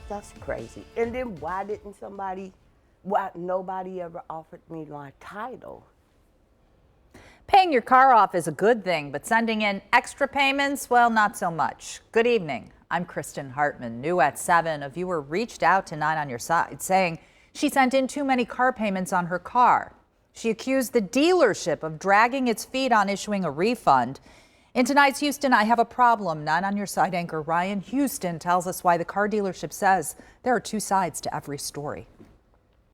That's crazy. And then why nobody ever offered me my title? Paying your car off is a good thing, but sending in extra payments, well, not so much. Good evening. I'm Kristen Hartman. New at 7, a viewer reached out to 9 on Your Side saying she sent in too many car payments on her car. She accused the dealership of dragging its feet on issuing a refund. In tonight's Houston, I Have a Problem, 9 on Your Side anchor Ryan Houston tells us why the car dealership says there are two sides to every story.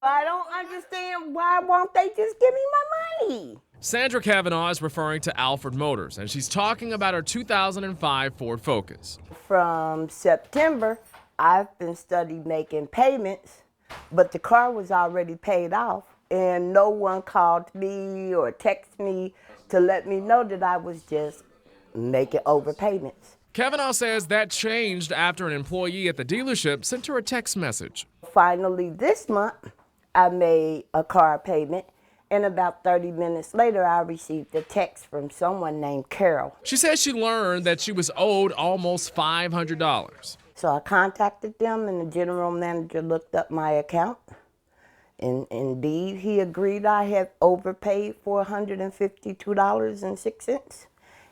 I don't understand why won't they just give me my money? Sandra Kavanaugh is referring to Alfred Motors, and she's talking about her 2005 Ford Focus. From September, I've been studying making payments, but the car was already paid off, and no one called me or texted me to let me know that I was just making overpayments. Kavanaugh says that changed after an employee at the dealership sent her a text message. Finally, this month, I made a car payment, and about 30 minutes later, I received a text from someone named Carol. She says she learned that she was owed almost $500. So I contacted them, and the general manager looked up my account. And indeed, he agreed I had overpaid $452.06.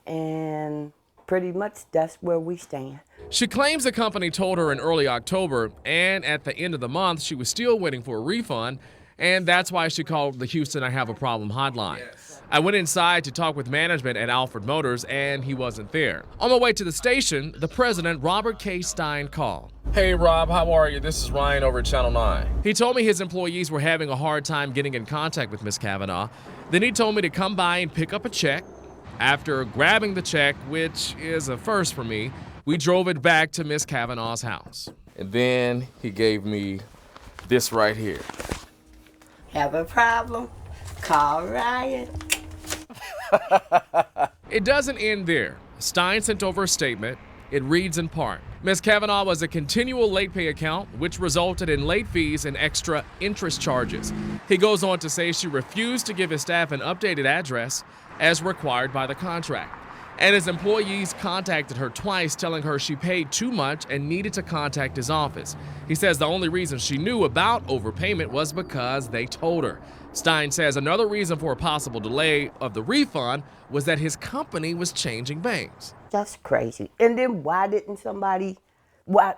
And pretty much that's where we stand. She claims the company told her in early October, and at the end of the month, she was still waiting for a refund, and that's why she called the Houston I Have a Problem hotline. I went inside to talk with management at Alfred Motors, and he wasn't there. On my way to the station, the president, Robert K. Stein, called. Hey, Rob, how are you? This is Ryan over at Channel 9. He told me his employees were having a hard time getting in contact with Miss Kavanaugh. Then he told me to come by and pick up a check. After grabbing the check, which is a first for me, we drove it back to Miss Kavanaugh's house. And then he gave me this right here. Have a problem? Call Ryan. It doesn't end there. Stein sent over a statement. It reads in part, Ms. Kavanaugh was a continual late pay account, which resulted in late fees and extra interest charges. He goes on to say she refused to give his staff an updated address as required by the contract. And his employees contacted her twice, telling her she paid too much and needed to contact his office. He says the only reason she knew about overpayment was because they told her. Stein says another reason for a possible delay of the refund was that his company was changing banks. That's crazy. And then why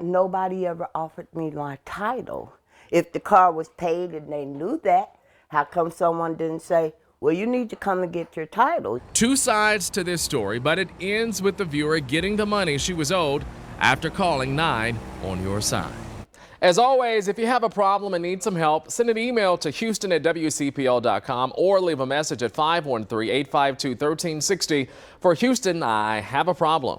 nobody ever offered me my title? If the car was paid and they knew that, how come someone didn't say, well, you need to come and get your title? Two sides to this story, but it ends with the viewer getting the money she was owed after calling 9 on Your Side. As always, if you have a problem and need some help, send an email to houston@wcpl.com or leave a message at 513-852-1360 for Houston, I Have a Problem.